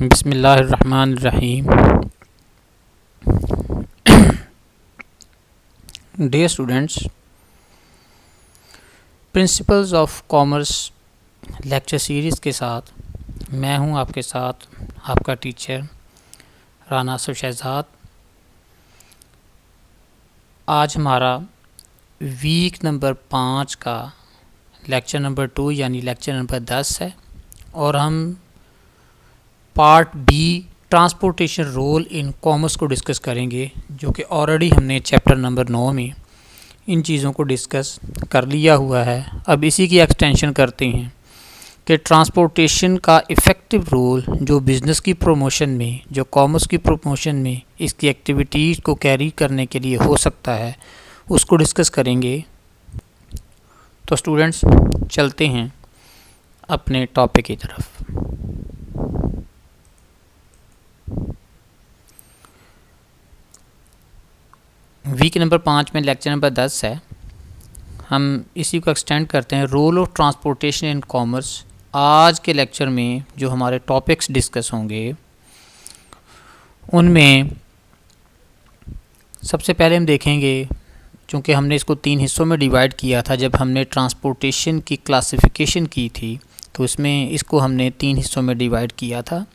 बिस्मिल्लाहिर्रहमानिर्रहीम। Dear students, principles of commerce lecture series के साथ मैं हूं आपके साथ आपका टीचर राना आसिफ शहजाद। आज हमारा वीक नंबर 5 का लेक्चर नंबर 2 यानी लेक्चर नंबर 10 है और हम part B transportation role in commerce को डिस्कस करेंगे, जो कि ऑलरेडी हमने चैप्टर नंबर 9 में इन चीज़ों को डिस्कस कर लिया हुआ है। अब इसी की एक्सटेंशन करते हैं कि ट्रांसपोर्टेशन का इफ़ेक्टिव रोल जो बिज़नेस की प्रमोशन में, जो कॉमर्स की प्रमोशन में इसकी एक्टिविटीज़ को कैरी करने के लिए हो सकता है, उसको डिस्कस करेंगे। तो स्टूडेंट्स, चलते हैं अपने टॉपिक की तरफ। वीक नंबर 5 में लेक्चर नंबर 10 है। हम इसी को एक्सटेंड करते हैं, role of transportation in commerce. आज के लेक्चर में जो हमारे टॉपिक्स डिस्कस होंगे उनमें सबसे पहले हम देखेंगे, चूँकि हमने इसको 3 हिस्सों में डिवाइड किया था जब हमने ट्रांसपोर्टेशन की क्लासिफिकेशन की थी, तो इसमें इसको हमने 3 हिस्सों में डिवाइड किया था।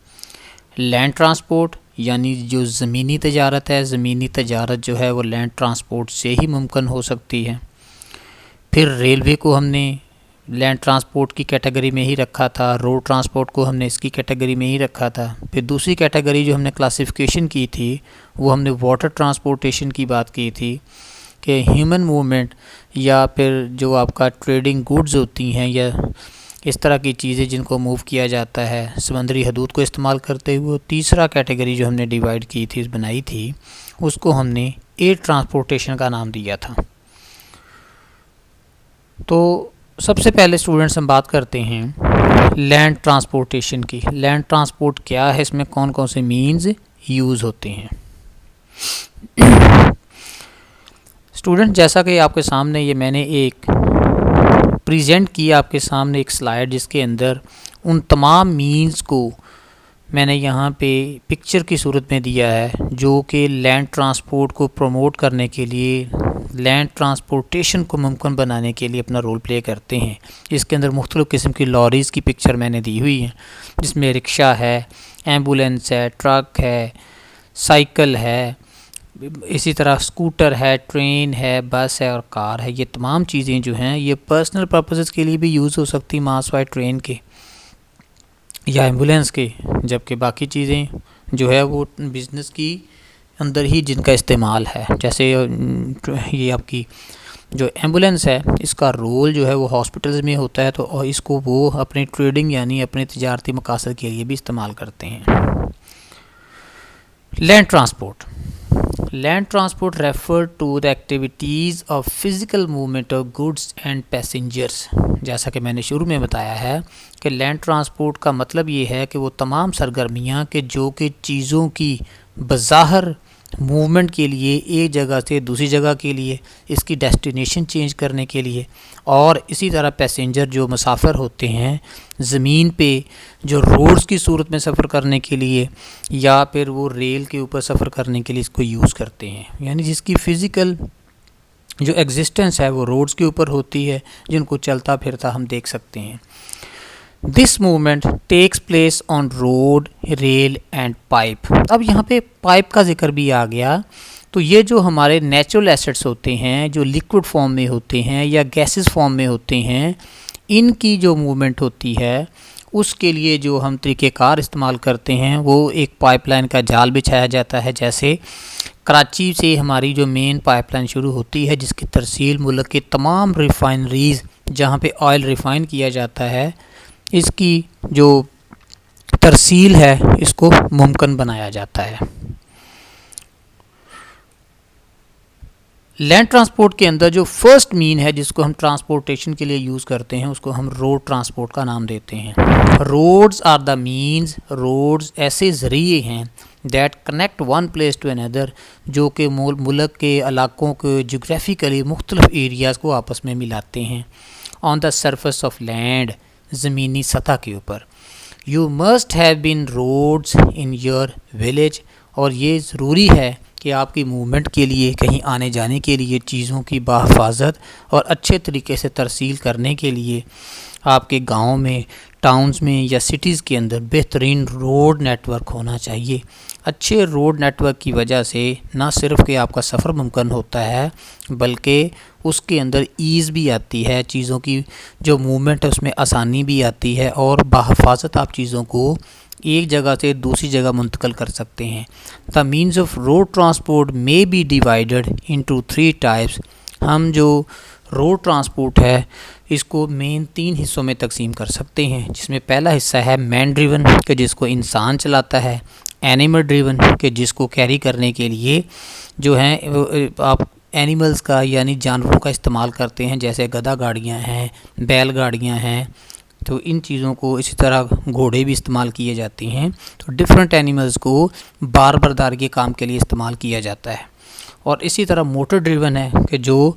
लैंड ट्रांसपोर्ट यानी जो ज़मीनी तजारत है, ज़मीनी तजारत जो है वो लैंड ट्रांसपोर्ट से ही मुमकिन हो सकती है। फिर रेलवे को हमने लैंड ट्रांसपोर्ट की कैटेगरी में ही रखा था, रोड ट्रांसपोर्ट को हमने इसकी कैटेगरी में ही रखा था। फिर दूसरी कैटेगरी जो हमने क्लासिफिकेशन की थी वो हमने वाटर ट्रांसपोर्टेशन की बात की थी कि ह्यूमन मूवमेंट या फिर जो आपका ट्रेडिंग गुड्स होती हैं या इस तरह की चीज़ें जिनको मूव किया जाता है समंदरी हदूद को इस्तेमाल करते हुए। तीसरा कैटेगरी जो हमने डिवाइड की थी, बनाई थी, उसको हमने एयर ट्रांसपोर्टेशन का नाम दिया था। तो सबसे पहले स्टूडेंट्स हम बात करते हैं लैंड ट्रांसपोर्टेशन की। लैंड ट्रांसपोर्ट क्या है, इसमें कौन कौन से मीन्स यूज़ होते हैं। स्टूडेंट, जैसा कि आपके सामने ये मैंने एक प्रेजेंट किया आपके सामने एक स्लाइड, जिसके अंदर उन तमाम मीन्स को मैंने यहाँ पे पिक्चर की सूरत में दिया है जो कि लैंड ट्रांसपोर्ट को प्रमोट करने के लिए, लैंड ट्रांसपोर्टेशन को मुमकिन बनाने के लिए अपना रोल प्ले करते हैं। इसके अंदर मुख्तलिफ़ किस्म की लॉरीज़ की पिक्चर मैंने दी हुई है, जिसमें रिक्शा है, एम्बुलेंस है, ट्रक है, साइकिल है, इसी तरह स्कूटर है, ट्रेन है, बस है और कार है। ये तमाम चीज़ें जो हैं ये पर्सनल पर्पसेस के लिए भी यूज़ हो सकती, मास वाइड ट्रेन के या एम्बुलेंस के, जबकि बाकी चीज़ें जो है वो बिज़नेस की अंदर ही जिनका इस्तेमाल है। जैसे ये आपकी जो एम्बुलेंस है, इसका रोल जो है वो हॉस्पिटल्स में होता है, तो इसको वो अपनी ट्रेडिंग यानी अपने तिजारती मकासद के लिए भी इस्तेमाल करते हैं। Land transport. Land transport refer to the activities of physical movement of goods and passengers. जैसा कि मैंने शुरू में बताया है कि लैंड ट्रांसपोर्ट का मतलब ये है कि वो तमाम सरगर्मियाँ कि जो कि चीज़ों की बज़ाहिर मूवमेंट के लिए, एक जगह से दूसरी जगह के लिए, इसकी डेस्टिनेशन चेंज करने के लिए, और इसी तरह पैसेंजर जो मुसाफिर होते हैं ज़मीन पे जो रोड्स की सूरत में सफ़र करने के लिए या फिर वो रेल के ऊपर सफ़र करने के लिए इसको यूज़ करते हैं। यानी जिसकी फ़िज़िकल जो एग्जिस्टेंस है वो रोड्स के ऊपर होती है, जिनको चलता फिरता हम देख सकते हैं। This movement takes place on road, rail and pipe. अब यहाँ पे पाइप का जिक्र भी आ गया। तो ये जो हमारे नेचुरल एसेट्स होते हैं, जो लिक्विड फॉर्म में होते हैं या गैसेस फॉर्म में होते हैं, इनकी जो मूवमेंट होती है उसके लिए जो हम तरीक़ेकार इस्तेमाल करते हैं वो एक पाइपलाइन का जाल बिछाया जाता है। जैसे कराची से हमारी जो मेन पाइपलाइन शुरू होती है, जिसकी तरसील मुल्क के तमाम रिफाइनरीज़ जहाँ पे ऑयल रिफ़ाइन किया जाता है, इसकी जो तरसील है इसको मुमकिन बनाया जाता है। लैंड ट्रांसपोर्ट के अंदर जो फर्स्ट मीन है जिसको हम ट्रांसपोर्टेशन के लिए यूज़ करते हैं, उसको हम रोड ट्रांसपोर्ट का नाम देते हैं। Roads are the means, roads ऐसे ज़रिए हैं that connect one place to another, जो कि मुल्क के इलाकों के जोग्राफिकली मुख्तलिफ एरियाज़ को आपस में मिलाते हैं। On the surface of land, ज़मीनी सतह के ऊपर। You must have been roads in your village, और ये ज़रूरी है कि आपकी मूवमेंट के लिए, कहीं आने जाने के लिए, चीज़ों की बाहिफाजत और अच्छे तरीके से तरसील करने के लिए आपके गाँव में, टाउन्स में या सिटीज़ के अंदर बेहतरीन रोड नेटवर्क होना चाहिए। अच्छे रोड नेटवर्क की वजह से ना सिर्फ कि आपका सफ़र मुमकिन होता है, बल्कि उसके अंदर ईज़ भी आती है, चीज़ों की जो मूवमेंट है उसमें आसानी भी आती है, और बाहिफाजत आप चीज़ों को एक जगह से दूसरी जगह मुंतकिल कर सकते हैं। The means of road transport may be divided into 3 types. हम जो रोड ट्रांसपोर्ट है इसको मेन 3 हिस्सों में तकसीम कर सकते हैं, जिसमें पहला हिस्सा है मैन ड्रिवन के जिसको इंसान चलाता है, एनिमल ड्रिवन के जिसको कैरी करने के लिए जो हैं आप एनिमल्स का यानी जानवरों का इस्तेमाल करते हैं, जैसे गधा गाड़ियाँ हैं, बैल गाड़ियाँ हैं, तो इन चीज़ों को, इसी तरह घोड़े भी इस्तेमाल किए जाते हैं। तो डिफरेंट एनिमल्स को बार बरदारी के काम के लिए इस्तेमाल किया जाता है। और इसी तरह मोटर ड्रिवन है कि जो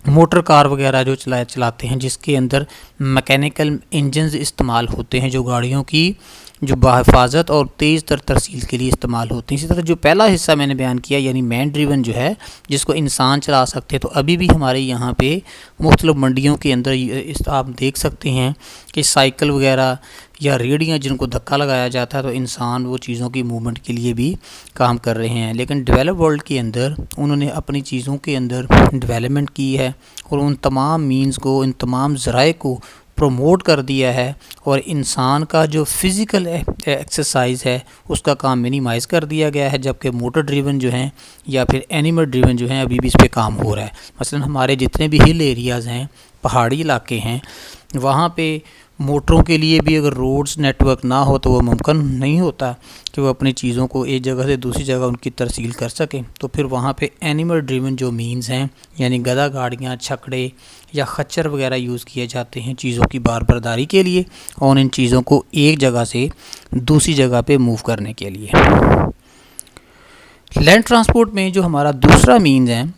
मोटर कार वगैरह जो चलाते हैं, जिसके अंदर मैकेनिकल इंजन्स इस्तेमाल होते हैं, जो गाड़ियों की जो बाहिफाजत और तेज़ तर तरसील के लिए इस्तेमाल होते हैं। इसी तरह जो पहला हिस्सा मैंने बयान किया यानी मैन ड्रिवन जो है, जिसको इंसान चला सकते हैं, तो अभी भी हमारे यहाँ पे मुख्तलिफ मंडियों के अंदर आप देख सकते हैं कि साइकिल वगैरह या रेहड़ियाँ जिनको धक्का लगाया जाता है, तो इंसान वो चीज़ों की मूवमेंट के लिए भी काम कर रहे हैं। लेकिन डेवलप वर्ल्ड के अंदर उन्होंने अपनी चीज़ों के अंदर डेवलपमेंट की है और उन तमाम मीन्स को, इन तमाम ज़राए को प्रमोट कर दिया है, और इंसान का जो फ़िज़िकल एक्सरसाइज है उसका काम मिनिमाइज़ कर दिया गया है, जबकि मोटर ड्रिवन जो हैं या फिर एनिमल ड्रिवन जो हैं अभी भी इस पे काम हो रहा है। मसलन हमारे जितने भी हिल एरियाज़ हैं, पहाड़ी इलाके हैं, वहाँ पे मोटरों के लिए भी अगर रोड्स नेटवर्क ना हो तो वो मुमकिन नहीं होता कि वो अपनी चीज़ों को एक जगह से दूसरी जगह उनकी तरसील कर सकें। तो फिर वहाँ पे एनिमल ड्रिवन जो मीन्स हैं, यानी गधा गाड़ियाँ, छकड़े या खच्चर वगैरह यूज़ किए जाते हैं चीज़ों की बार बरदारी के लिए और इन चीज़ों को एक जगह से दूसरी जगह पे मूव करने के लिए। लैंड ट्रांसपोर्ट में जो हमारा दूसरा मीन्स है,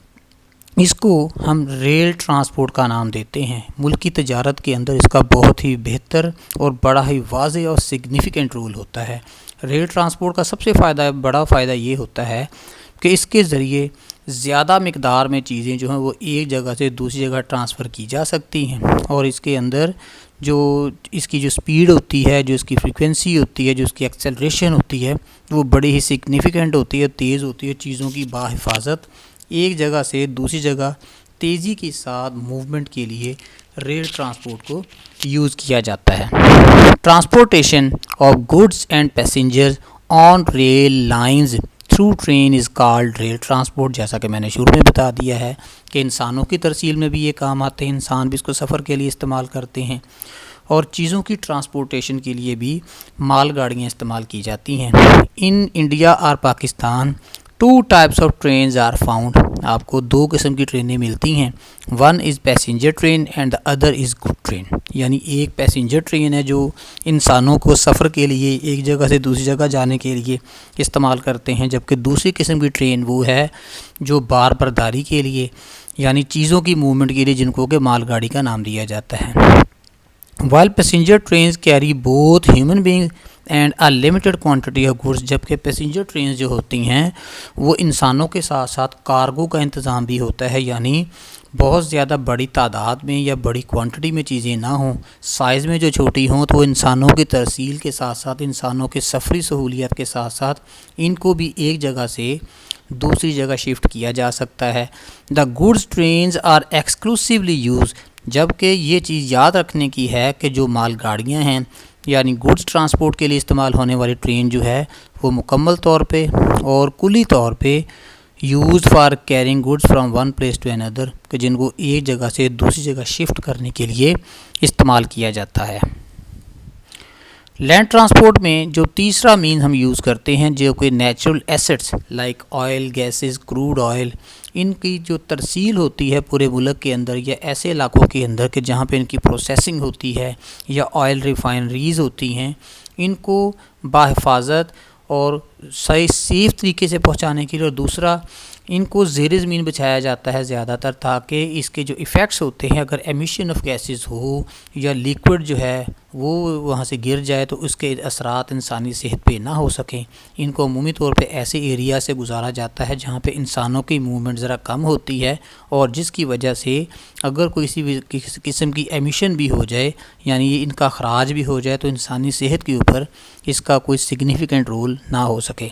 इसको हम रेल ट्रांसपोर्ट का नाम देते हैं। मुल्क की तजारत के अंदर इसका बहुत ही बेहतर और बड़ा ही वाज़ेह और सिग्निफिकेंट रोल होता है। रेल ट्रांसपोर्ट का सबसे बड़ा फ़ायदा ये होता है कि इसके ज़रिए ज़्यादा मिक़दार में चीज़ें जो हैं वो एक जगह से दूसरी जगह ट्रांसफ़र की जा सकती हैं, और इसके अंदर जो इसकी जो स्पीड होती है, जो इसकी फ्रीक्वेंसी होती है, जो इसकी एक्सेलरेशन होती है, वो बड़ी ही सिग्निफिकेंट होती है, तेज़ होती है। चीज़ों की बाहिफाजत एक जगह से दूसरी जगह तेज़ी के साथ मूवमेंट के लिए रेल ट्रांसपोर्ट को यूज़ किया जाता है। Transportation of goods and passengers on rail lines through train is called rail transport. जैसा कि मैंने शुरू में बता दिया है कि इंसानों की तरसील में भी ये काम आते हैं, इंसान भी इसको सफ़र के लिए इस्तेमाल करते हैं, और चीज़ों की ट्रांसपोर्टेशन के लिए भी मालगाड़ियाँ इस्तेमाल की जाती हैं। इन इंडिया और Pakistan 2 types of trains are found. आपको 2 किस्म की ट्रेनें मिलती हैं। One is passenger train and the other is good train. यानी एक पैसेंजर ट्रेन है जो इंसानों को सफ़र के लिए एक जगह से दूसरी जगह जाने के लिए इस्तेमाल करते हैं, जबकि दूसरी किस्म की ट्रेन वो है जो बार बरदारी के लिए यानी चीज़ों की मूवमेंट के लिए, जिनको कि मालगाड़ी का नाम दिया जाता है। While passenger trains carry both human beings and a limited quantity of goods, जबकि पैसेंजर ट्रेन जो होती हैं वो इंसानों के साथ साथ कार्गो का इंतज़ाम भी होता है, यानी बहुत ज़्यादा बड़ी तादाद में या बड़ी क्वांटिटी में चीज़ें ना हों, साइज़ में जो छोटी हों, तो इंसानों की तरसील के साथ साथ, इंसानों के सफरी सहूलियत के साथ साथ इनको भी एक जगह से दूसरी जगह शिफ्ट किया जा सकता है। The goods trains are exclusively use, जबकि ये चीज़ याद रखने की है कि जो मालगाड़ियाँ हैं यानी गुड्स ट्रांसपोर्ट के लिए इस्तेमाल होने वाली ट्रेन जो है वो मुकम्मल तौर पे और कुली तौर पे use for carrying goods from one place to another, कि जिनको एक जगह से दूसरी जगह शिफ्ट करने के लिए इस्तेमाल किया जाता है। लैंड ट्रांसपोर्ट में जो तीसरा मीन हम यूज़ करते हैं, जो कि natural assets like oil, gases, crude oil, इनकी जो तरसील होती है पूरे मुल्क के अंदर या ऐसे इलाकों के अंदर कि जहाँ पे इनकी प्रोसेसिंग होती है या ऑयल रिफाइनरीज़ होती हैं, इनको बाहिफाजत और सही सेफ़ तरीके से पहुँचाने के लिए, और दूसरा इनको ज़ेर ज़मीन बिछाया जाता है ज़्यादातर, ताकि इसके जो इफ़ेक्ट्स होते हैं, अगर एमिशन ऑफ गैसेस हो या लिक्विड जो है वो वहाँ से गिर जाए तो उसके असरात इंसानी सेहत पे ना हो सकें। इनको अमूमी तौर पे ऐसे एरिया से गुजारा जाता है जहाँ पे इंसानों की मूवमेंट ज़रा कम होती है, और जिसकी वजह से अगर कोई किसी किस्म की एमिशन भी हो जाए, यानी ये इनका अखराज भी हो जाए, तो इंसानी सेहत के ऊपर इसका कोई सिग्निफिकेंट रोल ना हो सके।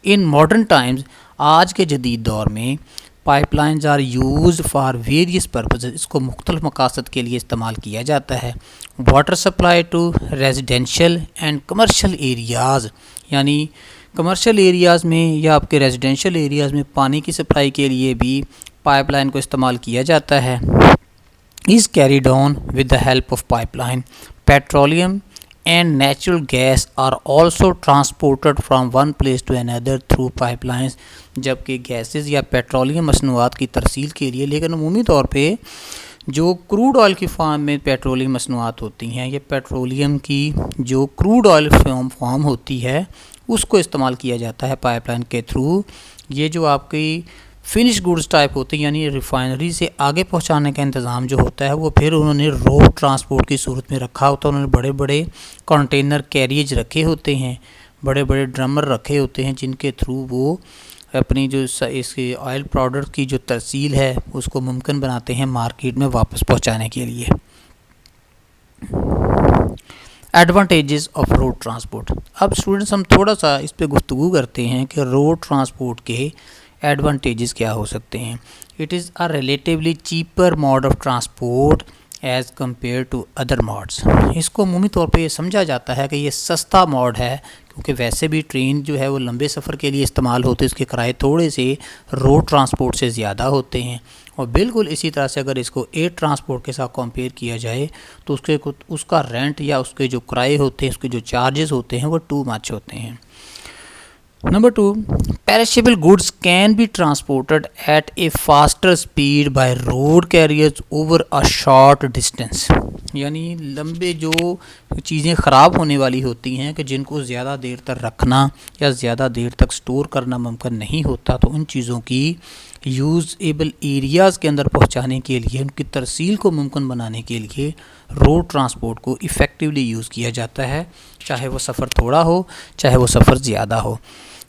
इन मॉडर्न टाइम्स, आज के जदीद दौर में, pipelines are used for various purposes, इसको मुख्तलिफ मकासद के लिए इस्तेमाल किया जाता है। Water supply to residential and commercial areas, यानी कमर्शियल एरियाज़ में या आपके रेजिडेंशियल एरियाज़ में पानी की सप्लाई के लिए भी पाइपलाइन को इस्तेमाल किया जाता है। Is carried on with the help of pipeline. Petroleum and natural gas are also transported from one place to another through pipelines, जबकि गैसेस या पेट्रोलियम मसनूआत की तरसील के लिए, लेकिन अमूमी तौर पे जो क्रूड ऑयल की फॉर्म में पेट्रोलियम मसनूआत होती हैं, ये पेट्रोलियम की जो क्रूड ऑयल फॉर्म होती है उसको इस्तेमाल किया जाता है पाइपलाइन के थ्रू। ये जो आपकी फिनिश गुड्स टाइप होती है, यानी रिफाइनरी से आगे पहुंचाने का इंतज़ाम जो होता है, वो फिर उन्होंने रोड ट्रांसपोर्ट की सूरत में रखा होता है। उन्होंने बड़े बड़े कंटेनर कैरियज रखे होते हैं, बड़े बड़े ड्रमर रखे होते हैं, जिनके थ्रू वो अपनी जो इसके ऑयल प्रोडक्ट की जो तरसील है उसको मुमकिन बनाते हैं मार्केट में वापस पहुंचाने के लिए। Advantages of road transport. अब स्टूडेंट्स हम थोड़ा सा इस पर गुफ्तगू करते हैं कि रोड ट्रांसपोर्ट के एडवांटेजेस क्या हो सकते हैं। It is a relatively cheaper mode of transport as compare to other modes. इसको अमूमी तौर पे ये समझा जाता है कि ये सस्ता मोड है, क्योंकि वैसे भी ट्रेन जो है वो लंबे सफ़र के लिए इस्तेमाल होते हैं, इसके किराए थोड़े से रोड ट्रांसपोर्ट से ज़्यादा होते हैं। और बिल्कुल इसी तरह से अगर इसको एयर ट्रांसपोर्ट के साथ कंपेयर किया जाए तो उसका रेंट या उसके जो किराए होते हैं, उसके जो चार्जेस होते हैं, वो टू मच होते हैं। Number 2, perishable goods can be transported at a faster speed by road carriers over a short distance। यानी लंबे जो चीज़ें ख़राब होने वाली होती हैं कि जिनको ज़्यादा देर तक रखना या ज़्यादा देर तक स्टोर करना मुमकिन नहीं होता, तो उन चीज़ों की यूज़ेबल एरियाज़ के अंदर पहुंचाने के लिए, उनकी तरसील को मुमकिन बनाने के लिए रोड ट्रांसपोर्ट को इफ़ेक्टिवली यूज़ किया जाता है, चाहे वो सफ़र थोड़ा हो चाहे वो सफ़र ज़्यादा हो।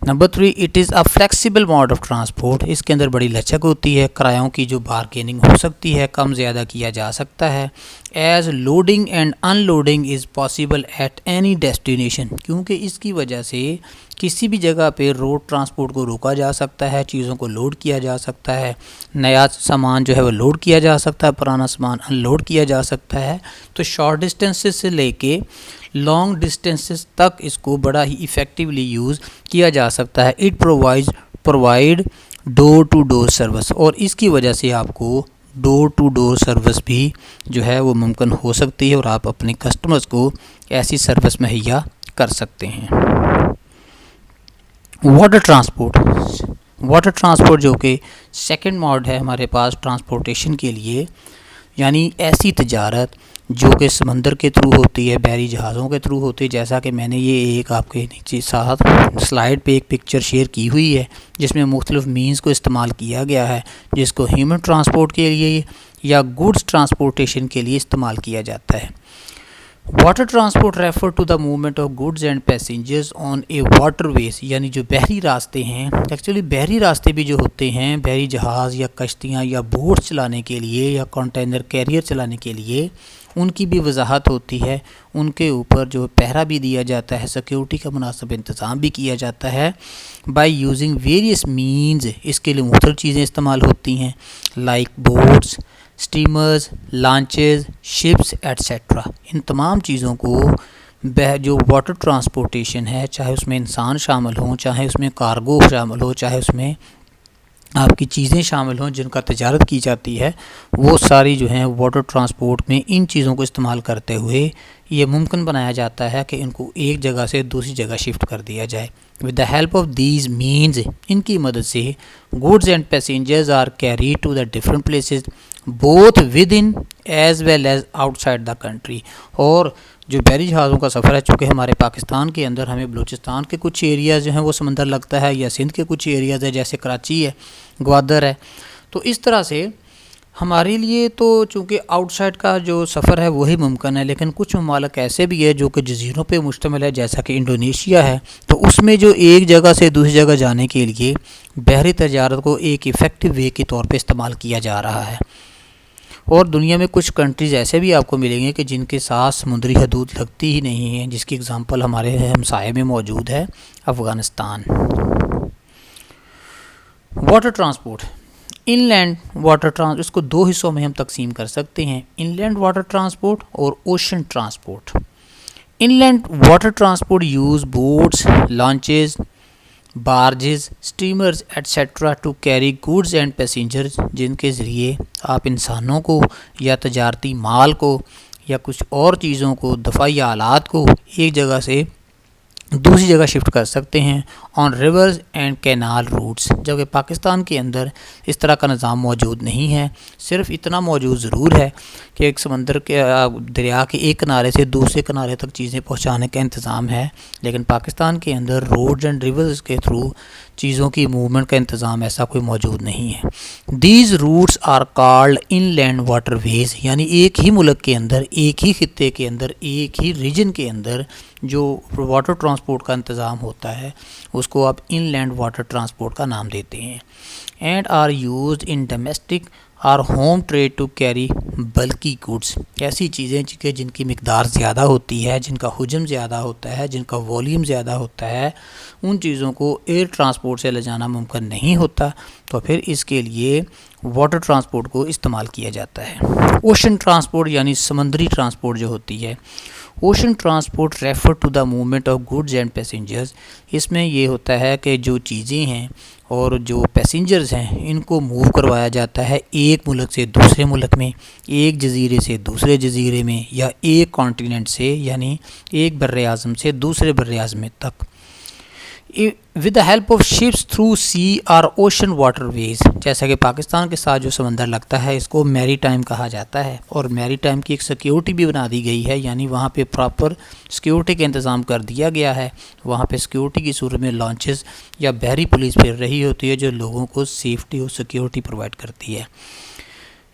Number 3, it is a flexible mode of transport. इसके अंदर बड़ी लचक होती है, किरायों की जो बारगेनिंग हो सकती है, कम ज़्यादा किया जा सकता है। As loading and unloading is possible at any destination, क्योंकि इसकी वजह से किसी भी जगह पे रोड ट्रांसपोर्ट को रोका जा सकता है, चीज़ों को लोड किया जा सकता है, नया सामान जो है वो लोड किया जा सकता है, पुराना सामान अनलोड किया जा सकता है। तो शॉर्ट डिस्टेंसेस से लेके लॉन्ग डिस्टेंसेस तक इसको बड़ा ही इफ़ेक्टिवली यूज़ किया जा सकता है। It provide door to door service, और इसकी वजह से आपको डोर टू डोर सर्विस भी जो है वो मुमकिन हो सकती है, और आप अपने कस्टमर्स को ऐसी सर्विस मुहैया कर सकते हैं। वाटर ट्रांसपोर्ट जो कि सेकंड मोड है हमारे पास ट्रांसपोर्टेशन के लिए, यानी ऐसी तजारत जो कि समंदर के थ्रू होती है, बहरी जहाज़ों के थ्रू होती है। जैसा कि मैंने ये एक आपके नीचे साथ स्लाइड पे एक पिक्चर शेयर की हुई है, जिसमें मुख्तलिफ मीन्स को इस्तेमाल किया गया है, जिसको ह्यूमन ट्रांसपोर्ट के लिए या गुड्स ट्रांसपोर्टेशन के लिए इस्तेमाल किया जाता है। Water transport refer to the movement of goods and passengers on a waterways, यानी जो बहरी रास्ते हैं। एक्चुअली बहरी रास्ते भी जो होते हैं, बहरी जहाज़ या कश्तियाँ या बोट चलाने के लिए या कंटेनर कैरियर चलाने के लिए, उनकी भी वजाहत होती है, उनके ऊपर जो पहरा भी दिया जाता है, सिक्योरिटी का मुनासिब इंतज़ाम भी किया जाता है। बाय यूजिंग वेरियस मीन्स, इसके लिए मुख्तलिफ चीज़ें इस्तेमाल होती हैं, like boats, steamers, launches, ships etcetera. इन तमाम चीज़ों को जो वाटर ट्रांसपोर्टेशन है, चाहे उसमें इंसान शामिल हों, चाहे उसमें कार्गो शामिल हो, चाहे उसमें आपकी चीज़ें शामिल हों जिनका तजारत की जाती है, वो सारी जो हैं वाटर ट्रांसपोर्ट में इन चीज़ों को इस्तेमाल करते हुए ये मुमकिन बनाया जाता है कि इनको एक जगह से दूसरी जगह शिफ्ट कर दिया जाए। With the help of these means, इनकी मदद से goods and passengers are carry to the different places both within as well as outside the country. और जो बहरी जहाज़ों का सफ़र है, चूँकि हमारे पाकिस्तान के अंदर हमें बलूचिस्तान के कुछ एरियाज़ जो हैं वो समंदर लगता है, या सिंध के कुछ एरियाज़ है जैसे कराची है, ग्वादर है, तो इस तरह से हमारे लिए तो चूँकि आउटसाइड का जो सफ़र है वही मुमकिन है, लेकिन कुछ ममालिक ऐसे भी है जो कि जज़ीरों पे मुश्तमिल है, जैसा कि इंडोनेशिया है। तो उसमें जो एक जगह से दूसरी जगह जाने के लिए बहरी तजारत को एक इफ़ेक्टिव वे के तौर पे इस्तेमाल किया जा रहा है। और दुनिया में कुछ कंट्रीज़ ऐसे भी आपको मिलेंगे कि जिनके साथ समुद्री हदूद लगती ही नहीं है, जिसकी एग्ज़ाम्पल हमारे हमसाये में मौजूद है, Afghanistan. Water transport, inland water trans, इसको दो हिस्सों में हम तकसीम कर सकते हैं, इनलैंड वाटर ट्रांसपोर्ट और ocean transport. Inland water transport use boats, launches, barges, steamers etcetera to carry goods and passengers, जिनके ज़रिए आप इंसानों को या तजारती माल को या कुछ और चीज़ों को, दफ़ाई आलात को एक जगह से दूसरी जगह शिफ्ट कर सकते हैं on rivers and canal routes. जबकि पाकिस्तान के अंदर इस तरह का निज़ाम मौजूद नहीं है। सिर्फ इतना मौजूद ज़रूर है कि एक समंदर के दरिया के एक किनारे से दूसरे किनारे तक चीज़ें पहुंचाने का इंतज़ाम है, लेकिन पाकिस्तान के अंदर रोड्स एंड रिवर्स के थ्रू चीज़ों की मूवमेंट का इंतज़ाम ऐसा कोई मौजूद नहीं है। These routes are called inland waterways, यानी एक ही मुल्क के अंदर, एक ही खित्ते के अंदर, एक ही रीजन के अंदर जो वाटर ट्रांसपोर्ट का इंतज़ाम होता है उसको आप इनलैंड वाटर ट्रांसपोर्ट का नाम देते हैं। And are used in domestic or home trade to carry बल्कि गुड्स, ऐसी चीज़ें जिनकी मिकदार ज़्यादा होती है, जिनका हुजम ज़्यादा होता है, जिनका वॉल्यूम ज़्यादा होता है, उन चीज़ों को एयर ट्रांसपोर्ट से ले जाना मुमकिन नहीं होता, तो फिर इसके लिए वाटर ट्रांसपोर्ट को इस्तेमाल किया जाता है। ओशन ट्रांसपोर्ट यानी समंदरी ट्रांसपोर्ट जो होती है, ocean transport refer to the movement of goods and passengers, इसमें ये होता है कि जो चीज़ें हैं और जो पैसेंजर्स हैं इनको मूव करवाया जाता है एक मुल्क से दूसरे मुल्क में, एक जज़ीरे से दूसरे जज़ीरे में, या एक कॉन्टिनेंट से यानी एक बर्रे आज़म से दूसरे बर्रे आज़म तक, with the help of ships through sea और ओशन वाटरवेज। जैसा कि पाकिस्तान के साथ जो समंदर लगता है इसको मैरी टाइम कहा जाता है, और मैरी टाइम की एक सिक्योरिटी भी बना दी गई है, यानी वहाँ पे प्रॉपर सिक्योरिटी का इंतज़ाम कर दिया गया है। वहाँ पे सिक्योरिटी की सूरत में लॉन्चेस या बहरी पुलिस फिर रही होती है जो लोगों को सेफ्टी और सिक्योरिटी प्रोवाइड करती है।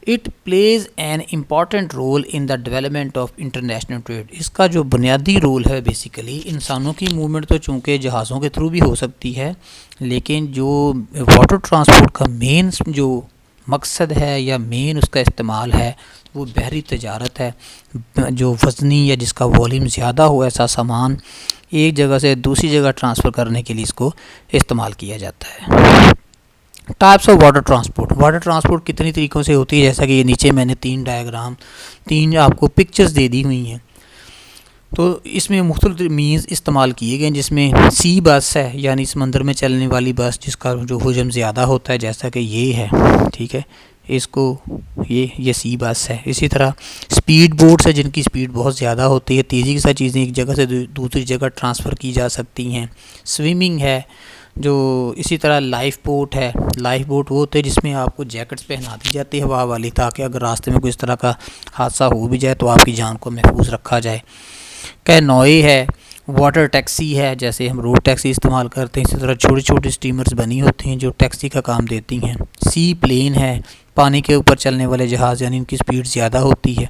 It plays an important role in the development of international trade, इसका जो बुनियादी रोल है बेसिकली इंसानों की मूवमेंट तो चूँकि जहाज़ों के थ्रू भी हो सकती है, लेकिन जो वाटर ट्रांसपोर्ट का मेन जो मकसद है या मेन उसका इस्तेमाल है वो बहरी तजारत है। जो वज़नी या जिसका वॉल्यूम ज़्यादा हो ऐसा सामान एक जगह से दूसरी जगह ट्रांसफ़र करने के लिए इसको इस्तेमाल किया जाता है। टाइप्स ऑफ वाटर ट्रांसपोर्ट कितनी तरीक़ों से होती है, जैसा कि ये नीचे मैंने तीन आपको पिक्चर्स दे दी हुई हैं। तो इसमें मुख्तलिफ मीन्स इस्तेमाल किए गए, जिसमें सी बस है यानी समंदर में चलने वाली बस जिसका जो हुजम ज़्यादा होता है, जैसा कि ये है, ठीक है, इसको ये सी बस है। इसी तरह स्पीड बोट्स है जिनकी स्पीड बहुत ज़्यादा होती है, तेज़ी के साथ चीज़ें एक जगह से दूसरी जगह ट्रांसफ़र की जा सकती हैं। स्विमिंग है जो, इसी तरह लाइफ बोट है। लाइफ बोट वो होते हैं जिसमें आपको जैकेट्स पहना दी जाती है हवा वाली, ताकि अगर रास्ते में कोई इस तरह का हादसा हो भी जाए तो आपकी जान को महफूज रखा जाए। कैनोए है, वाटर टैक्सी है, जैसे हम रोड टैक्सी इस्तेमाल करते हैं इसी तरह छोटी छोटी स्टीमर्स बनी होती हैं जो टैक्सी का काम देती हैं। सी प्लेन है, पानी के ऊपर चलने वाले जहाज़ यानी इनकी स्पीड ज़्यादा होती है।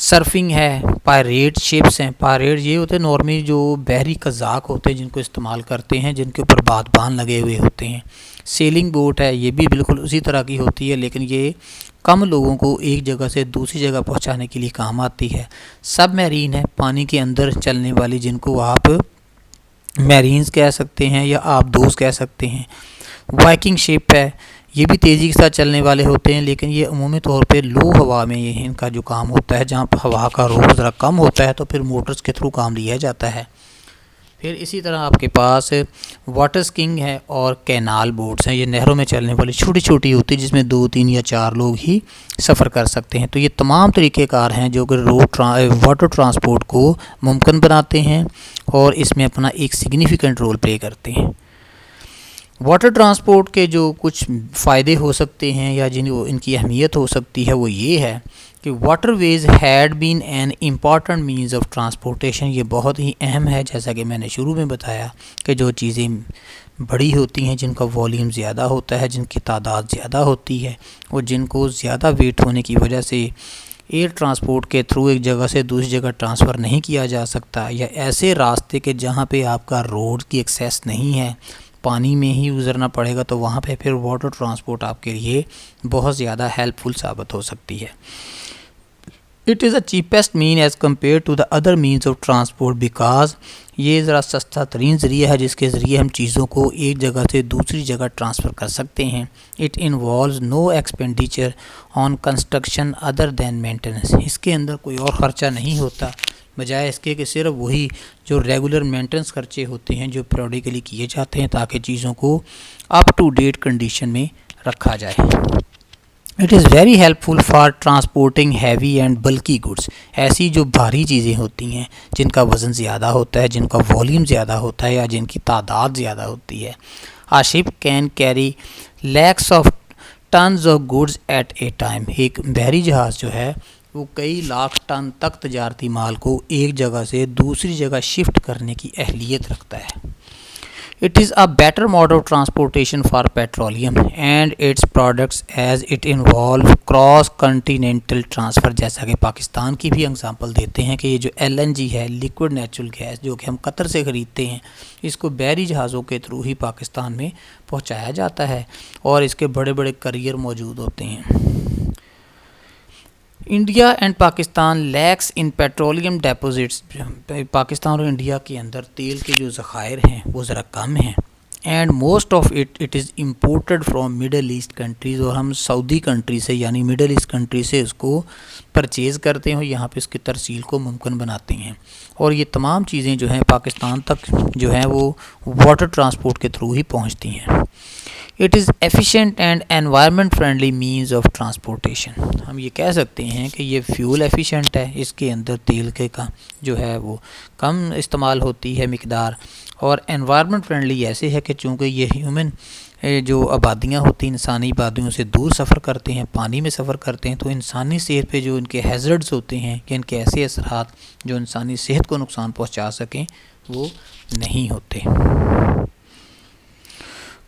सर्फिंग है, पायरेट शिप्स हैं। पायरेट ये होते हैं नॉर्मली जो बहरी कज़ाक होते हैं जिनको इस्तेमाल करते हैं, जिनके ऊपर बादबान लगे हुए होते हैं। सेलिंग बोट है, ये भी बिल्कुल उसी तरह की होती है, लेकिन ये कम लोगों को एक जगह से दूसरी जगह पहुंचाने के लिए काम आती है। सब मैरीन है, पानी के अंदर चलने वाली, जिनको आप मैरीन्स कह सकते हैं या आप दोस्त कह सकते हैं। वाइकिंग शिप है, ये भी तेज़ी के साथ चलने वाले होते हैं, लेकिन ये अमूमी तौर पे लो हवा में ये इनका जो काम होता है, जहाँ पर हवा का रोज़ ज़रा कम होता है तो फिर मोटर्स के थ्रू काम लिया जाता है। फिर इसी तरह आपके पास वाटर स्कीइंग है और कैनाल बोट्स हैं, ये नहरों में चलने वाली छोटी छोटी होती है जिसमें 2, 3 या 4 लोग ही सफ़र कर सकते हैं। तो ये तमाम तरीक़ेकार हैं जो कि वाटर ट्रांसपोर्ट को मुमकिन बनाते हैं और इसमें अपना एक सिग्निफिकेंट रोल प्ले करते हैं। वाटर ट्रांसपोर्ट के जो कुछ फ़ायदे हो सकते हैं या इनकी अहमियत हो सकती है वो ये है कि waterways had been an important means of transportation. ये बहुत ही अहम है, जैसा कि मैंने शुरू में बताया कि जो चीज़ें बड़ी होती हैं, जिनका वॉल्यूम ज़्यादा होता है, जिनकी तादाद ज़्यादा होती है और जिनको ज़्यादा वेट होने की वजह से एयर ट्रांसपोर्ट के थ्रू एक जगह से दूसरी जगह ट्रांसफ़र नहीं किया जा सकता, या ऐसे रास्ते के जहाँ पे आपका रोड की एक्सेस नहीं है, पानी में ही गुजरना पड़ेगा, तो वहाँ पे फिर वाटर ट्रांसपोर्ट आपके लिए बहुत ज़्यादा हेल्पफुल साबित हो सकती है। It is the cheapest mean as compare to the other means of transport because ये ज़रा सस्ता तरीन ज़रिया है जिसके ज़रिए हम चीज़ों को एक जगह से दूसरी जगह ट्रांसफ़र कर सकते हैं। It involves no expenditure on construction other than maintenance. इसके अंदर कोई और ख़र्चा नहीं होता, बजाय इसके कि सिर्फ वही जो रेगुलर मेंटेनेंस खर्चे होते हैं जो पीरियडिकली किए जाते हैं ताकि चीज़ों को अप टू डेट कंडीशन में रखा जाए। It is very helpful for transporting heavy and bulky goods. ऐसी जो भारी चीज़ें होती हैं जिनका वज़न ज़्यादा होता है, जिनका वॉल्यूम ज़्यादा होता है या जिनकी तादाद ज़्यादा होती है। A ship can carry lakhs of tons of goods at a time. एक बहरी जहाज़ जो है वो कई लाख टन तक तजारती माल को एक जगह से दूसरी जगह शिफ्ट करने की अहलियत रखता है। It is a better mode of transportation for petroleum and its products as it involves cross continental transfer। जैसा कि पाकिस्तान की भी एग्जांपल देते हैं कि ये जो LNG है, लिक्विड नेचुरल गैस, जो कि हम कतर से ख़रीदते हैं, इसको बहरी जहाज़ों के थ्रू ही पाकिस्तान में पहुंचाया जाता है और इसके बड़े बड़े करियर मौजूद होते हैं। India and Pakistan lakhs in petroleum deposits. Pakistan और इंडिया के अंदर तेल के जो ज़खायर हैं वो ज़रा कम हैं। And most of it is imported from middle east countries. और हम सऊदी कंट्री से यानी मिडल ईस्ट कंट्री से इसको परचेज़ करते हैं और यहाँ पे इसकी तरसील को मुमकिन बनाते हैं। और ये तमाम चीज़ें जो हैं पाकिस्तान तक जो हैं वो वाटर ट्रांसपोर्ट के थ्रू ही पहुँचती हैं। It is efficient and environment friendly means of transportation. हम ये कह सकते हैं कि ये फ्यूल एफिशिएंट है, इसके अंदर तेल के का जो है वो कम इस्तेमाल होती है मिकदार, और एनवायरनमेंट फ्रेंडली ऐसे है कि चूँकि ये ह्यूमन जो आबादियाँ होती हैं इंसानी आबादियों से दूर सफ़र करते हैं, पानी में सफ़र करते हैं, तो इंसानी सेहत पे जो इनके हैज़र्ड्स होते हैं कि इनके ऐसे असरात जो इंसानी सेहत को नुकसान पहुँचा सकें वो नहीं होते।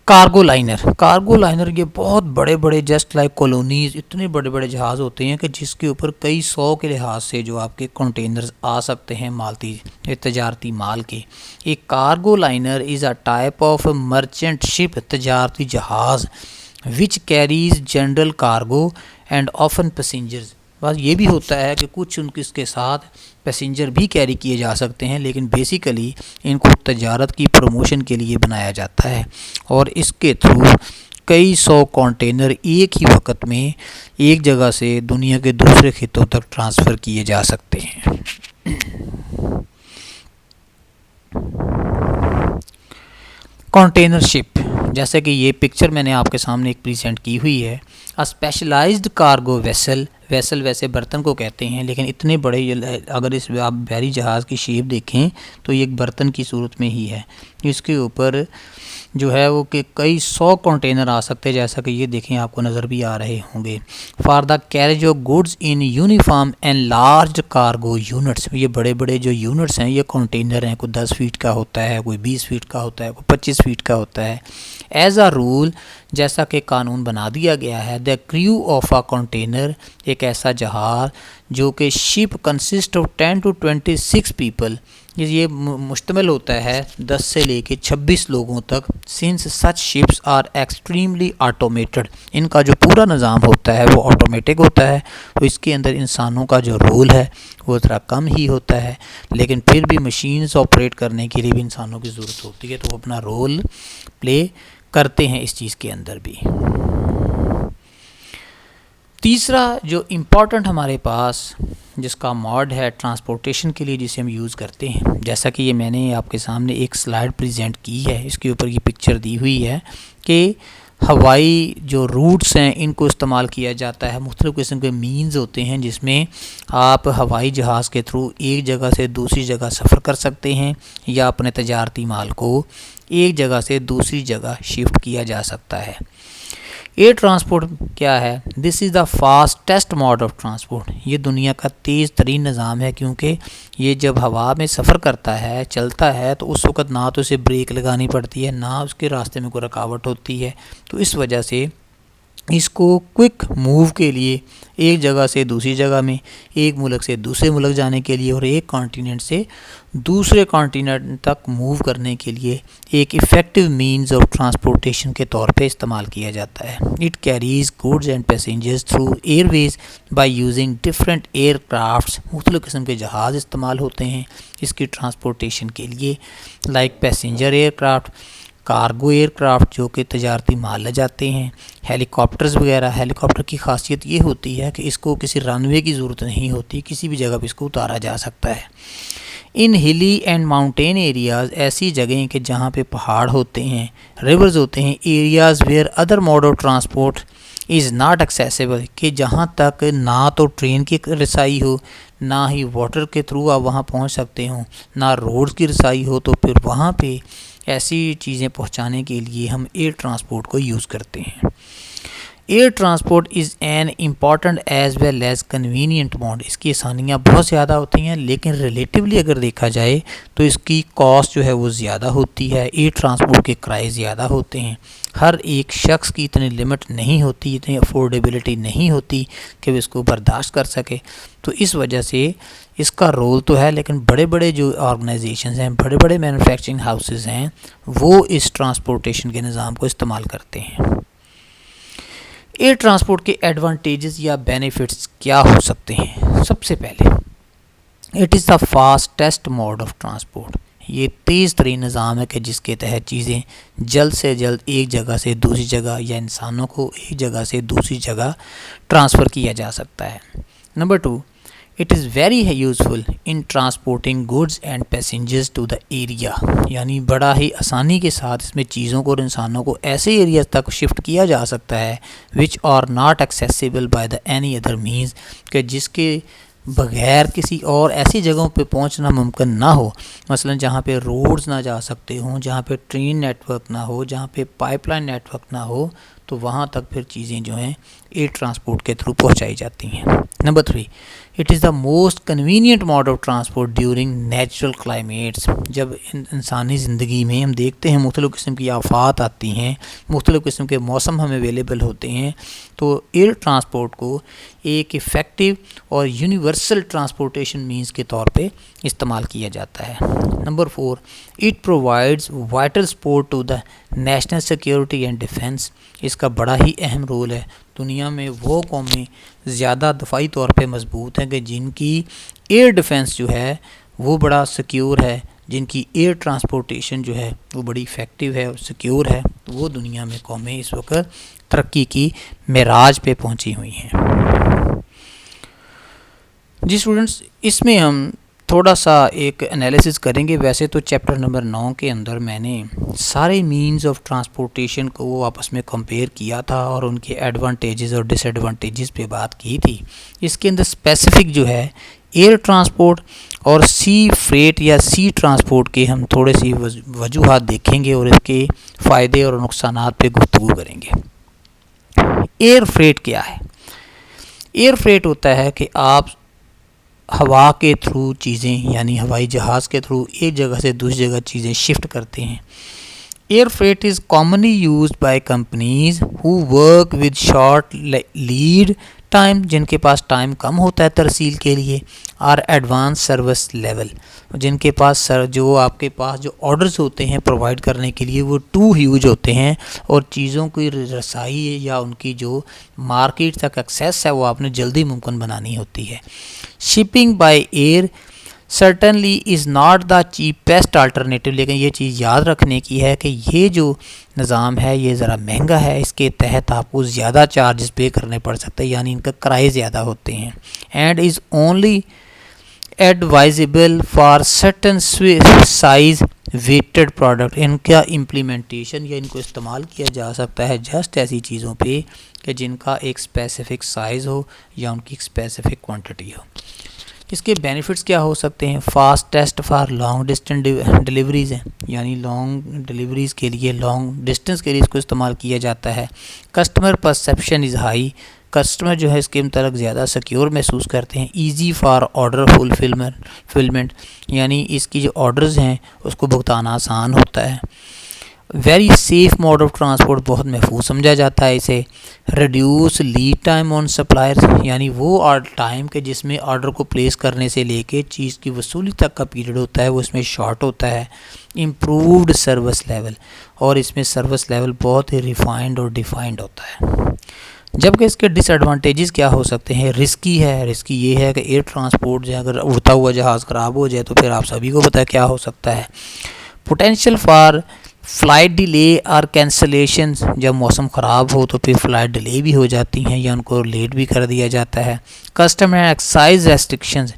कार्गो लाइनर ये बहुत बड़े बड़े जस्ट लाइक कॉलोनीज़ इतने बड़े बड़े जहाज़ होते हैं कि जिसके ऊपर कई सौ के लिहाज से जो आपके कंटेनर्स आ सकते हैं मालती तजारती माल के। एक cargo liner is a type of merchant ship, तजारती जहाज़ which carries general cargo and often passengers. बस ये भी होता है कि कुछ उनके इसके साथ पैसेंजर भी कैरी किए जा सकते हैं, लेकिन बेसिकली इनको तजारत की प्रमोशन के लिए बनाया जाता है और इसके थ्रू कई सौ कंटेनर एक ही वक्त में एक जगह से दुनिया के दूसरे खितों तक ट्रांसफ़र किए जा सकते हैं। कंटेनर शिप, जैसे कि ये पिक्चर मैंने आपके सामने एक प्रेजेंट की हुई है। अ स्पेशलाइज्ड कार्गो वेसल वैसे बर्तन को कहते हैं, लेकिन इतने बड़े अगर इस आप बहरी जहाज़ की शेप देखें तो ये एक बर्तन की सूरत में ही है। इसके ऊपर जो है वो कि कई सौ कंटेनर आ सकते हैं, जैसा कि ये देखें आपको नज़र भी आ रहे होंगे। For the carriage of goods in uniform and large cargo units. ये बड़े बड़े जो यूनिट्स हैं ये कंटेनर हैं, कोई 10 फीट का होता है, कोई 20 फीट का होता है, कोई 25 फीट का होता है। एज आ रूल, जैसा कि कानून बना दिया गया है, the crew of a container, एक ऐसा जहाज़ जो कि ship consist of 10 to 26 people, ये मुश्तमिल होता है 10 से लेके 26 लोगों तक। Since such ships are extremely automated, इनका जो पूरा निज़ाम होता है वो ऑटोमेटिक होता है, तो इसके अंदर इंसानों का जो रोल है वो ज़रा कम ही होता है, लेकिन फिर भी मशीन्स ऑपरेट करने के लिए भी इंसानों की ज़रूरत होती है, तो वो अपना रोल प्ले करते हैं इस चीज़ के अंदर भी। तीसरा जो इम्पॉर्टेंट हमारे पास जिसका मॉड है ट्रांसपोर्टेशन के लिए जिसे हम यूज़ करते हैं, जैसा कि ये मैंने आपके सामने एक स्लाइड प्रेजेंट की है, इसके ऊपर ये पिक्चर दी हुई है कि हवाई जो रूट्स हैं इनको इस्तेमाल किया जाता है। मुख्तलिफ़ किस्म के मीन्स होते हैं जिसमें आप हवाई जहाज़ के थ्रू एक जगह से दूसरी जगह सफ़र कर सकते हैं या अपने तजारती माल को एक जगह से दूसरी जगह शिफ्ट किया जा सकता है। एयर ट्रांसपोर्ट क्या है? This is the fastest mode of transport. ये दुनिया का तेज़ तरीन निज़ाम है, क्योंकि ये जब हवा में सफ़र करता है, चलता है, तो उस वक़्त ना तो उसे ब्रेक लगानी पड़ती है, ना उसके रास्ते में कोई रुकावट होती है। तो इस वजह से इसको क्विक मूव के लिए, एक जगह से दूसरी जगह में, एक मुल्क से दूसरे मुल्क जाने के लिए और एक कॉन्टिनेंट से दूसरे कॉन्टिनेंट तक मूव करने के लिए एक इफ़ेक्टिव मींस ऑफ ट्रांसपोर्टेशन के तौर पे इस्तेमाल किया जाता है। It carries goods and passengers through Airways by using different aircrafts. मुख्तलिफ़ किस्म के जहाज़ इस्तेमाल होते हैं इसकी ट्रांसपोर्टेशन के लिए, like passenger aircraft, cargo aircraft जो कि तजारती माल ले जाते हैं, हेलीकॉप्टर्स वगैरह। हेलीकॉप्टर की खासियत ये होती है कि इसको किसी रनवे की ज़रूरत नहीं होती, किसी भी जगह पर इसको उतारा जा सकता है। इन हिली एंड माउंटेन एरियाज़, ऐसी जगहें कि जहाँ पे पहाड़ होते हैं, रिवर्स होते हैं, areas where other mode of transport is not accessible, कि जहाँ तक ना तो ट्रेन की रसाई हो, ना ही वाटर के थ्रू आप वहाँ पहुँच सकते हो, ना रोड्स की रसाई हो, तो फिर वहाँ पे ऐसी चीज़ें पहुँचाने के लिए हम एयर ट्रांसपोर्ट को यूज़ करते हैं। Air transport is an important as well as convenient mode. इसकी आसानियाँ बहुत ज़्यादा होती हैं, लेकिन रिलेटिवली अगर देखा जाए तो इसकी कॉस्ट जो है वो ज़्यादा होती है। एयर ट्रांसपोर्ट के किराए ज़्यादा होते हैं। हर एक शख्स की इतनी लिमिट नहीं होती, इतनी अफोर्डेबिलिटी नहीं होती कि वो इसको बर्दाश्त कर सके। तो इस वजह से इसका रोल तो है, लेकिन बड़े बड़े जो ऑर्गेनाइजेशंस हैं, बड़े बड़े मैन्युफैक्चरिंग हाउसेस हैं, वो इस ट्रांसपोर्टेशन के निज़ाम को इस्तेमाल करते हैं। एयर ट्रांसपोर्ट के एडवांटेजेस या बेनिफिट्स क्या हो सकते हैं? सबसे पहले, it is the fastest mode of transport. ये तेज़ तरीन निज़ाम है कि जिसके तहत चीज़ें जल्द से जल्द एक जगह से दूसरी जगह या इंसानों को एक जगह से दूसरी जगह ट्रांसफ़र किया जा सकता है। Number 2, it is very useful in transporting goods and passengers to the area. यानी बड़ा ही आसानी के साथ इसमें चीज़ों को और इंसानों को ऐसे एरिया तक शिफ्ट किया जा सकता है which are not accessible by the any other means, कि जिसके बग़ैर किसी और ऐसी जगहों पे पहुंचना मुमकिन ना हो। मसलन जहाँ पे रोड्स ना जा सकते हों, जहाँ पे ट्रेन नेटवर्क ना हो, जहाँ पे पाइपलाइन नेटवर्क ना हो, तो वहाँ तक फिर चीज़ें जो हैं एयर ट्रांसपोर्ट के थ्रू पहुँचाई जाती हैं। Number 3, it is the most convenient mode of transport during natural climates. जब इंसानी ज़िंदगी में हम देखते हैं मुख्तलिफ़ किस्म की आफात आती हैं, मुख्तलिफ़ किस्म के मौसम हमें अवेलेबल होते हैं, तो एयर ट्रांसपोर्ट को एक इफ़ेक्टिव और यूनिवर्सल ट्रांसपोर्टेशन मींस के तौर पे इस्तेमाल किया जाता है। Number 4, it provides vital support to the national security and defence. इसका बड़ा ही अहम रोल है। दुनिया में वो कौमें ज़्यादा दफाई तौर पे मजबूत हैं कि जिनकी एयर डिफेंस जो है वो बड़ा सिक्योर है, जिनकी एयर ट्रांसपोर्टेशन जो है वो बड़ी इफ़ेक्टिव है और सिक्योर है, तो वो दुनिया में कौमें इस वक्त तरक्की की मेराज पे पहुंची हुई हैं। जी स्टूडेंट्स, इसमें हम थोड़ा सा एक एनालिसिस करेंगे। वैसे तो चैप्टर नंबर 9 के अंदर मैंने सारे मींस ऑफ ट्रांसपोर्टेशन को आपस में कंपेयर किया था और उनके एडवांटेजेस और डिसएडवांटेजेस पे बात की थी। इसके अंदर स्पेसिफिक जो है एयर ट्रांसपोर्ट और सी फ्रेट या सी ट्रांसपोर्ट के हम थोड़े सी वजूहात देखेंगे और इसके फ़ायदे और नुकसानात पे गुफ्तगू करेंगे। एयर फ्रेट क्या है? एयर फ्रेट होता है कि आप हवा के थ्रू चीज़ें, यानी हवाई जहाज़ के थ्रू एक जगह से दूसरी जगह चीज़ें शिफ्ट करते हैं। Air freight is commonly used by companies who work with short lead time, जिनके पास टाइम कम होता है तरसील के लिए, और एडवांस सर्विस लेवल, जिनके पास जो आपके पास जो ऑर्डर्स होते हैं प्रोवाइड करने के लिए वो टू ह्यूज होते हैं, और चीज़ों की रसाई या उनकी जो मार्केट तक एक्सेस है वो आपने जल्दी मुमकिन बनानी होती है। Shipping by air certainly is not the cheapest alternative, लेकिन ये चीज़ याद रखने की है कि ये जो निज़ाम है ये ज़रा महंगा है। इसके तहत आपको ज़्यादा चार्जेस पे करने पड़ सकते हैं, यानी इनका किराए ज़्यादा होते हैं। And is only advisable for certain size weighted product. इनका इम्प्लीमेंटेशन या इनको इस्तेमाल किया जा सकता है जस्ट ऐसी चीज़ों पे कि जिनका एक स्पेसिफ़िक साइज़ हो या उनकी एक स्पेसिफ़िक क्वांटिटी हो। इसके बेनिफिट्स क्या हो सकते हैं? Fastest for long distance deliveries हैं, यानी लॉन्ग डिलीवरीज़ के लिए, लॉन्ग डिस्टेंस के लिए इसको इस्तेमाल किया जाता है। Customer perception is high, customer जो है इसके मतलब ज़्यादा सिक्योर महसूस करते हैं। इजी फॉर ऑर्डर फुलफिलमेंट, यानी इसकी जो ऑर्डर्स हैं उसको भुगताना आसान होता है। Very safe mode of transport, बहुत महफूज समझा जाता है इसे। Reduce lead time on suppliers, यानी वो टाइम के जिसमें ऑर्डर को प्लेस करने से लेके चीज़ की वसूली तक का पीरियड होता है वो इसमें शॉर्ट होता है। इम्प्रूव्ड सर्विस लेवल, और इसमें सर्विस लेवल बहुत ही रिफाइंड और डिफाइंड होता है। जबकि इसके डिसएडवांटेजेस क्या हो सकते हैं? रिस्की है, रिस्की ये है कि एयर ट्रांसपोर्ट जो अगर उड़ता हुआ जहाज़ ख़राब हो जाए तो फिर आप सभी को पता है क्या हो सकता है। पोटेंशियल फॉर फ़्लाइट डिले और कैंसलेशन, जब मौसम ख़राब हो तो फिर फ़्लाइट डिले भी हो जाती हैं या उनको लेट भी कर दिया जाता है। कस्टम एंड एक्साइज रेस्ट्रिक्शंस,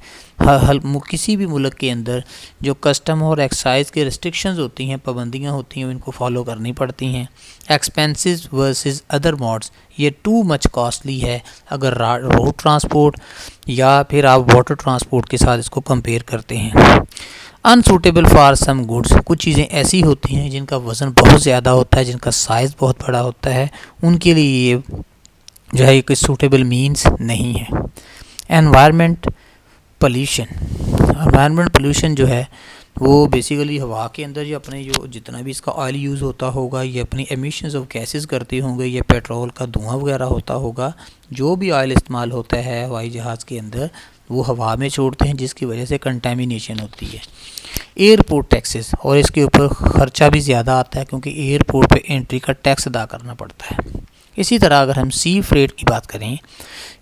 किसी भी मुल्क के अंदर जो कस्टम और एक्साइज के रेस्ट्रिक्शंस होती हैं, पाबंदियाँ होती हैं, इनको फॉलो करनी पड़ती हैं। एक्सपेंसेस वर्सेस अदर मोड्स, ये टू मच कॉस्टली है अगर रोड ट्रांसपोर्ट या फिर आप वाटर ट्रांसपोर्ट के साथ इसको कंपेयर करते हैं। अनसूटेबल फॉर सम गुड्स, कुछ चीज़ें ऐसी होती हैं जिनका वज़न बहुत ज़्यादा होता है, जिनका साइज़ बहुत बड़ा होता है, उनके लिए ये जो है कोई सूटेबल मीन्स नहीं है। एनवायरनमेंट पोल्यूशन जो है वो बेसिकली हवा के अंदर या अपने जो जितना भी इसका ऑयल यूज़ होता होगा, ये अपनी एमिशंस ऑफ गैसेस करते होंगे, ये पेट्रोल का धुआं वगैरह होता होगा, जो भी ऑयल इस्तेमाल होता है हवाई जहाज़ के अंदर वो हवा में छोड़ते हैं, जिसकी वजह से कंटेमिनेशन होती है। एयरपोर्ट टैक्सेस, और इसके ऊपर ख़र्चा भी ज़्यादा आता है क्योंकि एयरपोर्ट पे एंट्री का टैक्स अदा करना पड़ता है। इसी तरह अगर हम सी फ्रेट की बात करें,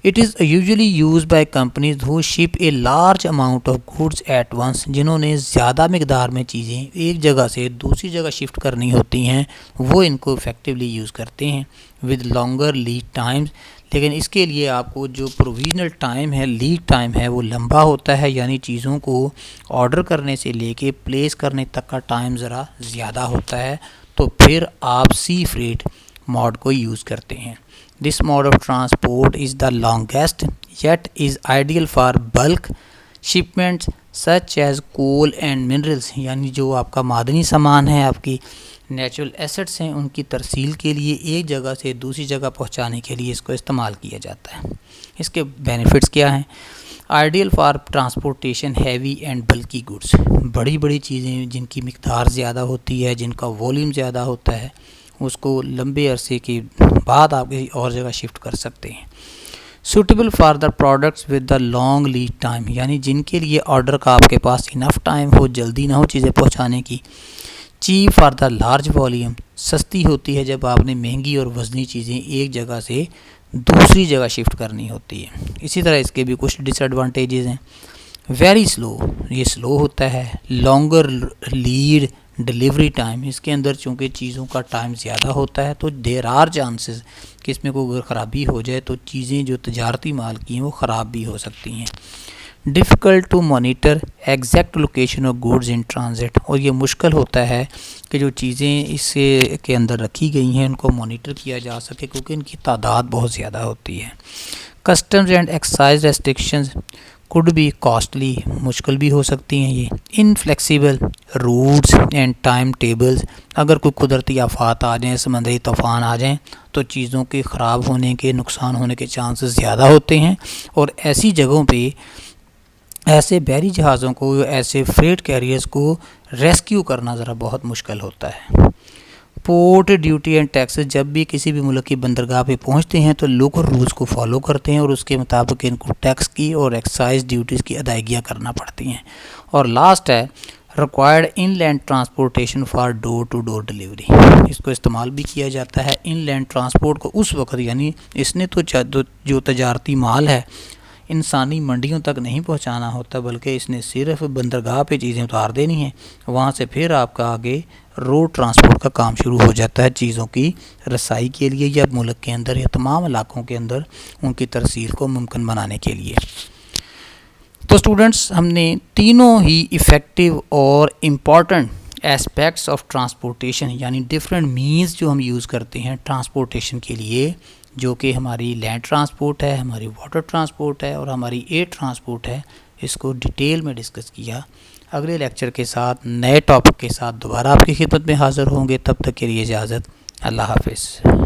it is usually use by companies who ship a large amount of goods at once, जिन्होंने ज़्यादा मकदार में चीज़ें एक जगह से दूसरी जगह शिफ्ट करनी होती हैं, वो इनको इफ़ेक्टिवली यूज़ करते हैं विद लॉन्गर लीड टाइम्स। लेकिन इसके लिए आपको जो प्रोविजनल टाइम है, लीड टाइम है, वो लंबा होता है, यानी चीज़ों को ऑर्डर करने से लेके प्लेस करने तक का टाइम ज़रा ज़्यादा होता है, तो फिर आप सी फ्रेट मोड को यूज़ करते हैं। This mode of transport is the longest yet is ideal for bulk shipments such as coal and minerals, यानी जो आपका मादनी सामान है, आपकी नेचुरल एसेट्स हैं, उनकी तरसील के लिए एक जगह से दूसरी जगह पहुंचाने के लिए इसको इस्तेमाल किया जाता है। इसके बेनिफिट्स क्या हैं? Ideal for transportation heavy and bulky goods, बड़ी बड़ी चीज़ें जिनकी मिक़दार ज़्यादा होती है, जिनका वॉल्यूम ज़्यादा होता है, उसको लंबे अरसे के बाद आप किसी और जगह शिफ्ट कर सकते हैं। Suitable for the products with the long lead time, यानी जिनके लिए ऑर्डर का आपके पास इनफ टाइम हो, जल्दी ना हो चीज़ें पहुंचाने की। Cheap for the large volume, सस्ती होती है जब आपने महंगी और वज़नी चीज़ें एक जगह से दूसरी जगह शिफ्ट करनी होती है। इसी तरह इसके भी कुछ डिसएडवांटेजेस हैं। वेरी स्लो, ये स्लो होता है। लॉन्गर लीड डिलीवरी टाइम, इसके अंदर चूँकि चीज़ों का टाइम ज़्यादा होता है तो देर आर चांसेस कि इसमें कोई अगर ख़राबी हो जाए तो चीज़ें जो तजारती माल की हैं वो ख़राब भी हो सकती हैं। Difficult to monitor exact location of goods in transit, और ये मुश्किल होता है कि जो चीज़ें इससे के अंदर रखी गई हैं उनको मॉनिटर किया जा सके क्योंकि इनकी तादाद बहुत ज़्यादा होती है। Customs and excise restrictions could be costly, मुश्किल भी हो सकती हैं ये। Inflexible routes and timetables, अगर कोई कुदरती आफात आ जाएँ, समंदरी तूफ़ान आ जाएँ तो चीज़ों के ख़राब होने के, नुकसान होने के चांसेस ज़्यादा होते हैं, और ऐसी जगहों पे ऐसे बहरी जहाज़ों को, ऐसे फ्रेट कैरियर्स को रेस्क्यू करना ज़रा बहुत मुश्किल होता है। पोर्ट ड्यूटी एंड टैक्सेस, जब भी किसी भी मुल्क की बंदरगाह पे पहुंचते हैं तो लोकल रूल्स को फॉलो करते हैं और उसके मुताबिक इनको टैक्स की और एक्साइज ड्यूटीज़ की अदायगियाँ करना पड़ती हैं। और लास्ट है required inland transportation for door to door delivery, इसको इस्तेमाल भी किया जाता है इनलैंड ट्रांसपोर्ट को उस वक्त, यानी इसने तो जो तजारती माल है इंसानी मंडियों तक नहीं पहुंचाना होता, बल्कि इसने सिर्फ बंदरगाह पे चीज़ें उतार देनी है, वहाँ से फिर आपका आगे रोड ट्रांसपोर्ट का काम शुरू हो जाता है चीज़ों की रसाई के लिए या मुल्क के अंदर या तमाम इलाकों के अंदर उनकी तरसील को मुमकिन बनाने के लिए। तो स्टूडेंट्स, हमने तीनों ही इफ़ेक्टिव और इम्पॉर्टेंट एस्पेक्ट्स ऑफ ट्रांसपोर्टेशन, यानी डिफरेंट मीन्स जो हम यूज़ करते हैं ट्रांसपोर्टेशन के लिए, जो कि हमारी लैंड ट्रांसपोर्ट है, हमारी वाटर ट्रांसपोर्ट है और हमारी एयर ट्रांसपोर्ट है, इसको डिटेल में डिस्कस किया। अगले लेक्चर के साथ नए टॉपिक के साथ दोबारा आपकी खिदमत में हाज़िर होंगे। तब तक के लिए इजाज़त। अल्लाह हाफ़िज़।